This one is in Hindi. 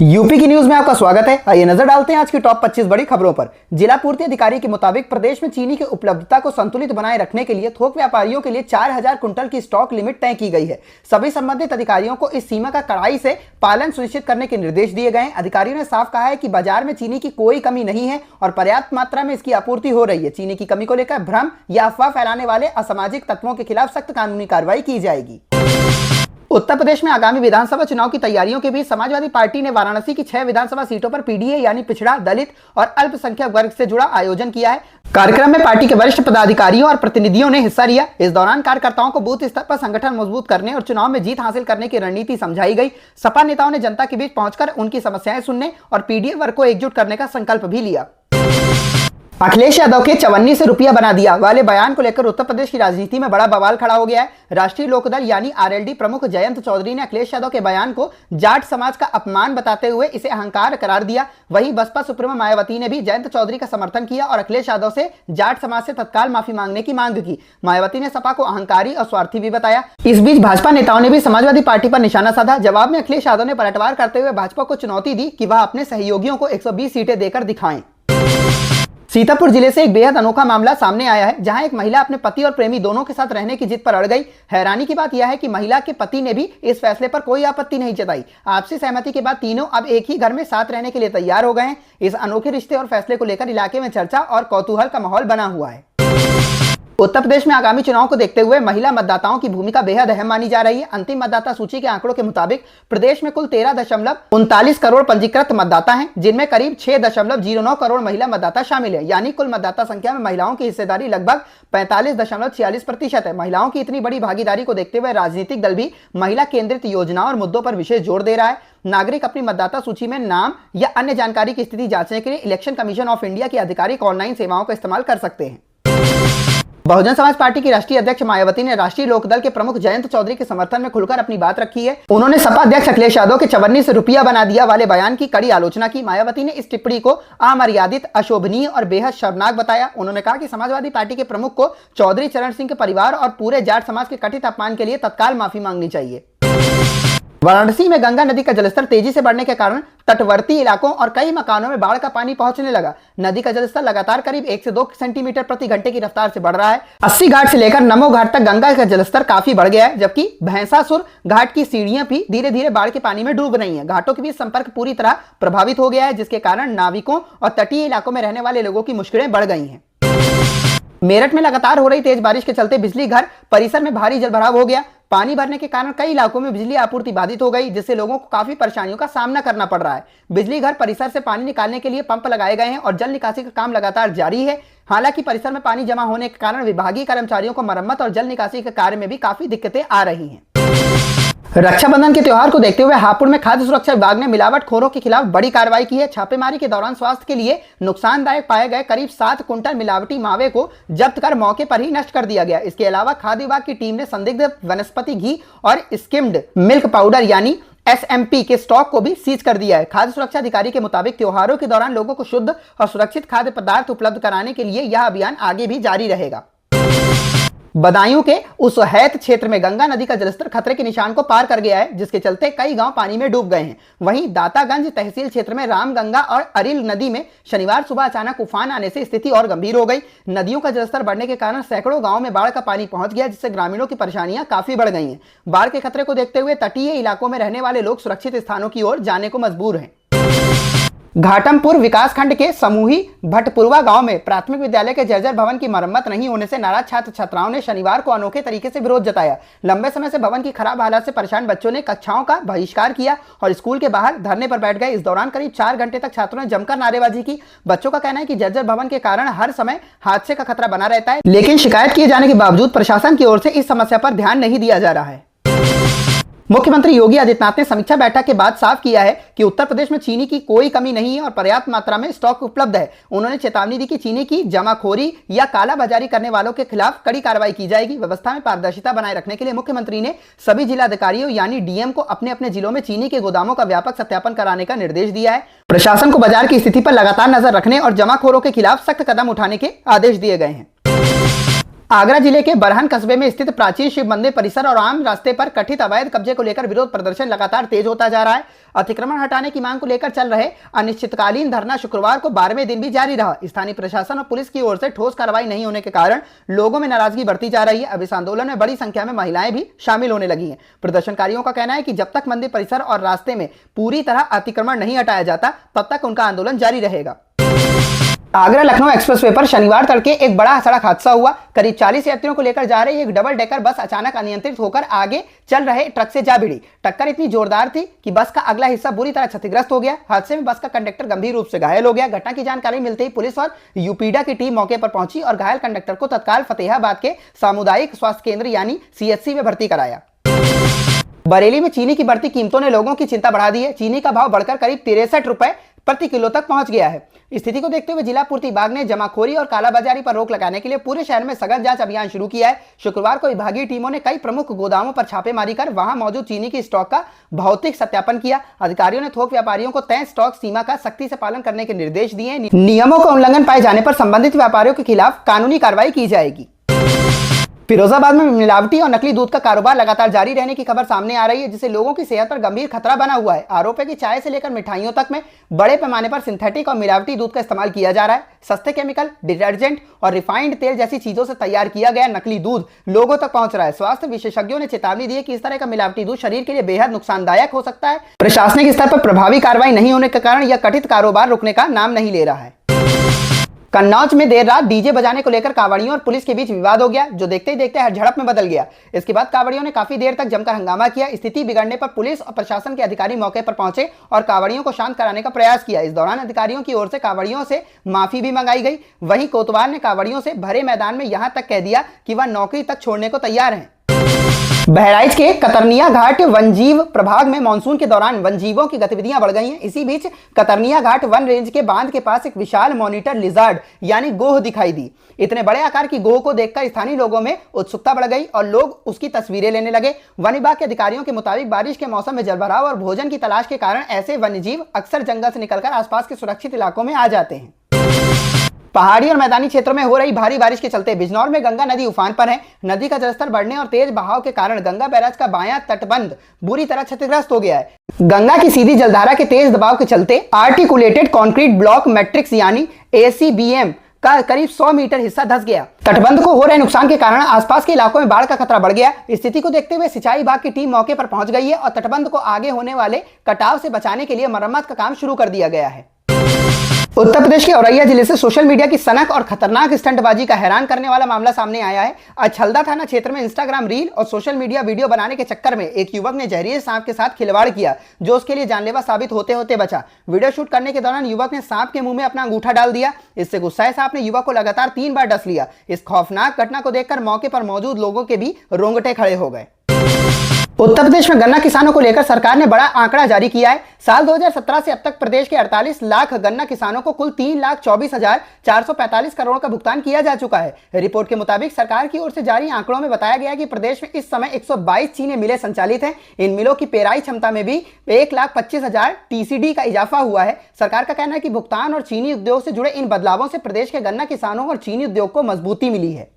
यूपी की न्यूज में आपका स्वागत है। आइए नजर डालते हैं आज की टॉप 25 बड़ी खबरों पर। जिला पूर्ति अधिकारी के मुताबिक प्रदेश में चीनी की उपलब्धता को संतुलित बनाए रखने के लिए थोक व्यापारियों के लिए 4000 कुंटल की स्टॉक लिमिट तय की गई है। सभी संबंधित अधिकारियों को इस सीमा का कड़ाई से पालन सुनिश्चित करने के निर्देश दिए गए हैं। अधिकारियों ने साफ कहा है कि बाजार में चीनी की कोई कमी नहीं है और पर्याप्त मात्रा में इसकी आपूर्ति हो रही है। चीनी की कमी को लेकर भ्रम या अफवाह फैलाने वाले असामाजिक तत्वों के खिलाफ सख्त कानूनी कार्रवाई की जाएगी। उत्तर प्रदेश में आगामी विधानसभा चुनाव की तैयारियों के बीच समाजवादी पार्टी ने वाराणसी की 6 विधानसभा सीटों पर पीडीए यानी पिछड़ा, दलित और अल्पसंख्यक वर्ग से जुड़ा आयोजन किया है। कार्यक्रम में पार्टी के वरिष्ठ पदाधिकारियों और प्रतिनिधियों ने हिस्सा लिया। इस दौरान कार्यकर्ताओं को बूथ स्तर पर संगठन मजबूत करने और चुनाव में जीत हासिल करने की रणनीति समझाई गई। सपा नेताओं ने जनता के बीच पहुंचकर उनकी समस्याएं सुनने और पीडीए वर्ग को एकजुट करने का संकल्प भी लिया। अखिलेश यादव के 54 से रुपया बना दिया वाले बयान को लेकर उत्तर प्रदेश की राजनीति में बड़ा बवाल खड़ा हो गया है। राष्ट्रीय लोकदल यानी आरएलडी प्रमुख जयंत चौधरी ने अखिलेश यादव के बयान को जाट समाज का अपमान बताते हुए इसे अहंकार करार दिया। वहीं बसपा सुप्रीमो मायावती ने भी जयंत चौधरी का समर्थन किया और अखिलेश यादव से जाट समाज से तत्काल माफी मांगने की मांग की। मायावती ने सपा को अहंकारी और स्वार्थी भी बताया। इस बीच भाजपा नेताओं ने भी समाजवादी पार्टी पर निशाना साधा। जवाब में अखिलेश यादव ने पलटवार करते हुए भाजपा को चुनौती दी कि वह अपने सहयोगियों को 120 सीटें देकर दिखाएं। सीतापुर जिले से एक बेहद अनोखा मामला सामने आया है, जहां एक महिला अपने पति और प्रेमी दोनों के साथ रहने की जिद पर अड़ गई। हैरानी की बात यह है कि महिला के पति ने भी इस फैसले पर कोई आपत्ति नहीं जताई। आपसी सहमति के बाद तीनों अब एक ही घर में साथ रहने के लिए तैयार हो गए हैं। इस अनोखे रिश्ते और फैसले को लेकर इलाके में चर्चा और कौतूहल का माहौल बना हुआ है। उत्तर प्रदेश में आगामी चुनाव को देखते हुए महिला मतदाताओं की भूमिका बेहद अहम मानी जा रही है। अंतिम मतदाता सूची के आंकड़ों के मुताबिक प्रदेश में कुल 13.39 करोड़ पंजीकृत मतदाता हैं, जिनमें करीब 6.09 करोड़ महिला मतदाता शामिल है। यानी कुल मतदाता संख्या में महिलाओं की हिस्सेदारी लगभग 45.46% है। महिलाओं की इतनी बड़ी भागीदारी को देखते हुए राजनीतिक दल भी महिला केंद्रित योजनाओं और मुद्दों पर विशेष जोर दे रहा है। नागरिक अपनी मतदाता सूची में नाम या अन्य जानकारी की स्थिति जांचने के लिए इलेक्शन कमीशन ऑफ इंडिया की आधिकारिक ऑनलाइन सेवाओं का इस्तेमाल कर सकते हैं। बहुजन समाज पार्टी की राष्ट्रीय अध्यक्ष मायावती ने राष्ट्रीय लोकदल के प्रमुख जयंत चौधरी के समर्थन में खुलकर अपनी बात रखी है। उन्होंने सपा अध्यक्ष अखिलेश यादव के 54 से रुपया बना दिया वाले बयान की कड़ी आलोचना की। मायावती ने इस टिप्पणी को अमर्यादित, अशोभनीय और बेहद शर्मनाक बताया। उन्होंने कहा कि समाजवादी पार्टी के प्रमुख को चौधरी चरण सिंह के परिवार और पूरे जाट समाज के कथित अपमान के लिए तत्काल माफी मांगनी चाहिए। वाराणसी में गंगा नदी का जलस्तर तेजी से बढ़ने के कारण तटवर्ती इलाकों और कई मकानों में बाढ़ का पानी पहुंचने लगा। नदी का जलस्तर लगातार करीब 1 से 2 सेंटीमीटर प्रति घंटे की रफ्तार से बढ़ रहा है। 80 घाट से लेकर नमो घाट तक गंगा का जलस्तर काफी बढ़ गया है, जबकि भैंसासुर घाट की सीढ़ियां भी धीरे धीरे बाढ़ के पानी में डूब रही हैं। घाटों के बीच संपर्क पूरी तरह प्रभावित हो गया है, जिसके कारण नाविकों और तटीय इलाकों में रहने वाले लोगों की मुश्किलें बढ़ गई हैं। मेरठ में लगातार हो रही तेज बारिश के चलते बिजली घर परिसर में भारी जलभराव हो गया। पानी भरने के कारण कई इलाकों में बिजली आपूर्ति बाधित हो गई, जिससे लोगों को काफी परेशानियों का सामना करना पड़ रहा है। बिजली घर परिसर से पानी निकालने के लिए पंप लगाए गए हैं और जल निकासी का काम लगातार जारी है। हालांकि परिसर में पानी जमा होने के कारण विभागीय कर्मचारियों को मरम्मत और जल निकासी के कार्य में भी काफी दिक्कतें आ रही हैं। रक्षाबंधन के त्योहार को देखते हुए हापुड़ में खाद्य सुरक्षा विभाग ने मिलावटखोरों के खिलाफ बड़ी कार्रवाई की है। छापेमारी के दौरान स्वास्थ्य के लिए नुकसानदायक पाए गए करीब 7 कुंटल मिलावटी मावे को जब्त कर मौके पर ही नष्ट कर दिया गया। इसके अलावा खाद्य विभाग की टीम ने संदिग्ध वनस्पति घी और स्किम्ड मिल्क पाउडर यानी SMP के स्टॉक को भी सीज कर दिया है। खाद्य सुरक्षा अधिकारी के मुताबिक त्योहारों के दौरान लोगों को शुद्ध और सुरक्षित खाद्य पदार्थ उपलब्ध कराने के लिए यह अभियान आगे भी जारी रहेगा। बदायूं के उसहैत क्षेत्र में गंगा नदी का जलस्तर खतरे के निशान को पार कर गया है, जिसके चलते कई गांव पानी में डूब गए हैं। वहीं दातागंज तहसील क्षेत्र में रामगंगा और अरिल नदी में शनिवार सुबह अचानक उफान आने से स्थिति और गंभीर हो गई। नदियों का जलस्तर बढ़ने के कारण सैकड़ों गांवों में बाढ़ का पानी पहुंच गया, जिससे ग्रामीणों की परेशानियां काफी बढ़ गई हैं। बाढ़ के खतरे को देखते हुए तटीय इलाकों में रहने वाले लोग सुरक्षित स्थानों की ओर जाने को मजबूर हैं। घाटमपुर विकासखंड के समूही भटपुरवा गांव में प्राथमिक विद्यालय के जर्जर भवन की मरम्मत नहीं होने से नाराज छात्र छात्राओं ने शनिवार को अनोखे तरीके से विरोध जताया। लंबे समय से भवन की खराब हालत से परेशान बच्चों ने कक्षाओं का बहिष्कार किया और स्कूल के बाहर धरने पर बैठ गए। इस दौरान करीब 4 घंटे तक छात्रों ने जमकर नारेबाजी की। बच्चों का कहना है कि जर्जर भवन के कारण हर समय हादसे का खतरा बना रहता है, लेकिन शिकायत किए जाने के बावजूद प्रशासन की ओर से इस समस्या पर ध्यान नहीं दिया जा रहा है। मुख्यमंत्री योगी आदित्यनाथ ने समीक्षा बैठक के बाद साफ किया है कि उत्तर प्रदेश में चीनी की कोई कमी नहीं है और पर्याप्त मात्रा में स्टॉक उपलब्ध है। उन्होंने चेतावनी दी कि चीनी की जमाखोरी या कालाबाजारी करने वालों के खिलाफ कड़ी कार्रवाई की जाएगी। व्यवस्था में पारदर्शिता बनाए रखने के लिए मुख्यमंत्री ने सभी जिलाधिकारियों यानी डीएम को अपने अपने जिलों में चीनी के गोदामों का व्यापक सत्यापन कराने का निर्देश दिया है। प्रशासन को बाजार की स्थिति पर लगातार नजर रखने और जमाखोरों के खिलाफ सख्त कदम उठाने के आदेश दिए गए हैं। आगरा जिले के बरहन कस्बे में स्थित प्राचीन शिव मंदिर परिसर और आम रास्ते पर कथित अवैध कब्जे को लेकर विरोध प्रदर्शन लगातार तेज होता जा रहा है। अतिक्रमण हटाने की मांग को लेकर चल रहे अनिश्चितकालीन धरना शुक्रवार को 12वें दिन भी जारी रहा। स्थानीय प्रशासन और पुलिस की ओर से ठोस कार्रवाई नहीं होने के कारण लोगों में नाराजगी बढ़ती जा रही है। अब इस आंदोलन में बड़ी संख्या में महिलाएं भी शामिल होने लगी हैं। प्रदर्शनकारियों का कहना है कि जब तक मंदिर परिसर और रास्ते में पूरी तरह अतिक्रमण नहीं हटाया जाता तब तक उनका आंदोलन जारी रहेगा। आगरा लखनऊ एक्सप्रेसवे पर शनिवार तड़के एक बड़ा सड़क हादसा हुआ। करीब 40 यात्रियों को लेकर जा रही एक डबल डेकर बस अचानक अनियंत्रित होकर आगे चल रहे ट्रक से जा भिड़ी। टक्कर इतनी जोरदार थी कि बस का अगला हिस्सा बुरी तरह क्षतिग्रस्त हो गया। हादसे में बस का कंडक्टर गंभीर रूप से घायल हो गया। घटना की जानकारी मिलते ही पुलिस और यूपीडा की टीम मौके पर पहुंची और घायल कंडक्टर को तत्काल फतेहाबाद के सामुदायिक स्वास्थ्य केंद्र यानी सीएचसी में भर्ती कराया। बरेली में चीनी की बढ़ती कीमतों ने लोगों की चिंता बढ़ा दी है। चीनी का भाव बढ़कर करीब 63 रुपए प्रति किलो तक पहुंच गया है। स्थिति को देखते हुए जिला पूर्ति विभाग ने जमाखोरी और कालाबाजारी पर रोक लगाने के लिए पूरे शहर में सघन जांच अभियान शुरू किया है। शुक्रवार को विभागीय टीमों ने कई प्रमुख गोदामों पर छापेमारी कर वहां मौजूद चीनी की स्टॉक का भौतिक सत्यापन किया। अधिकारियों ने थोक व्यापारियों को तय स्टॉक सीमा का सख्ती से पालन करने के निर्देश दिए। नियमों का उल्लंघन पाए जाने पर संबंधित व्यापारियों के खिलाफ कानूनी कार्रवाई की जाएगी। फिरोजाबाद में मिलावटी और नकली दूध का कारोबार लगातार जारी रहने की खबर सामने आ रही है, जिससे लोगों की सेहत पर गंभीर खतरा बना हुआ है। आरोप है कि चाय से लेकर मिठाइयों तक में बड़े पैमाने पर सिंथेटिक और मिलावटी दूध का इस्तेमाल किया जा रहा है। सस्ते केमिकल, डिटर्जेंट और रिफाइंड तेल जैसी चीजों से तैयार किया गया नकली दूध लोगों तक पहुंच रहा है। स्वास्थ्य विशेषज्ञों ने चेतावनी दी है कि इस तरह का मिलावटी दूध शरीर के लिए बेहद नुकसानदायक हो सकता है। प्रशासनिक स्तर पर प्रभावी कार्रवाई नहीं होने के कारण यह कथित कारोबार रुकने का नाम नहीं ले रहा है। कन्नौज में देर रात डीजे बजाने को लेकर कांवड़ियों और पुलिस के बीच विवाद हो गया, जो देखते ही देखते हर झड़प में बदल गया। इसके बाद कांवड़ियों ने काफी देर तक जमकर हंगामा किया। स्थिति बिगड़ने पर पुलिस और प्रशासन के अधिकारी मौके पर पहुंचे और कांवड़ियों को शांत कराने का प्रयास किया। इस दौरान अधिकारियों की ओर से कांवड़ियों से माफी भी मंगाई गई। वहीं कोतवाल ने कांवड़ियों से भरे मैदान में यहां तक कह दिया कि वह नौकरी तक छोड़ने को तैयार हैं। बहराइच के कतरनिया घाट वनजीव प्रभाग में मानसून के दौरान वनजीवों की गतिविधियां बढ़ गई हैं। इसी बीच कतरनिया घाट वन रेंज के बांध के पास एक विशाल मॉनिटर लिजार्ड यानी गोह दिखाई दी। इतने बड़े आकार की गोह को देखकर स्थानीय लोगों में उत्सुकता बढ़ गई और लोग उसकी तस्वीरें लेने लगे। वन विभाग के अधिकारियों के मुताबिक बारिश के मौसम में जलभराव और भोजन की तलाश के कारण ऐसे वन्यजीव अक्सर जंगल से निकलकर आसपास के सुरक्षित इलाकों में आ जाते हैं। पहाड़ी और मैदानी क्षेत्रों में हो रही भारी बारिश के चलते बिजनौर में गंगा नदी उफान पर है। नदी का जलस्तर बढ़ने और तेज बहाव के कारण गंगा बैराज का बायां तटबंध बुरी तरह क्षतिग्रस्त हो गया है। गंगा की सीधी जलधारा के तेज दबाव के चलते आर्टिकुलेटेड कंक्रीट ब्लॉक मैट्रिक्स यानी ACBM का करीब 100 मीटर हिस्सा धंस गया। तटबंध को हो रहे नुकसान के कारण आसपास के इलाकों में बाढ़ का खतरा बढ़ गया। स्थिति को देखते हुए सिंचाई विभाग की टीम मौके पर पहुंच गई है और तटबंध को आगे होने वाले कटाव से बचाने के लिए मरम्मत का काम शुरू कर दिया गया है। उत्तर प्रदेश के औरैया जिले से सोशल मीडिया की सनक और खतरनाक स्टंटबाजी का हैरान करने वाला मामला सामने आया है। अछलदा थाना क्षेत्र में इंस्टाग्राम रील और सोशल मीडिया वीडियो बनाने के चक्कर में एक युवक ने जहरीले सांप के साथ खिलवाड़ किया, जो उसके लिए जानलेवा साबित होते होते बचा। वीडियो शूट करने के दौरान युवक ने सांप के मुंह में अपना अंगूठा डाल दिया। इससे गुस्साए सांप ने युवक को लगातार 3 बार डस लिया। इस खौफनाक घटना को देखकर मौके पर मौजूद लोगों के भी रोंगटे खड़े हो गए। उत्तर प्रदेश में गन्ना किसानों को लेकर सरकार ने बड़ा आंकड़ा जारी किया है। साल 2017 से अब तक प्रदेश के 48 लाख गन्ना किसानों को कुल 3,24,445 करोड़ का भुगतान किया जा चुका है। रिपोर्ट के मुताबिक सरकार की ओर से जारी आंकड़ों में बताया गया है कि प्रदेश में इस समय 122 चीनी मिलें संचालित हैं। इन मिलों की पेराई क्षमता में भी 1,25,000 TCD का इजाफा हुआ है। सरकार का कहना है कि भुगतान और चीनी उद्योग से जुड़े इन बदलावों से प्रदेश के गन्ना किसानों और चीनी उद्योग को मजबूती मिली है।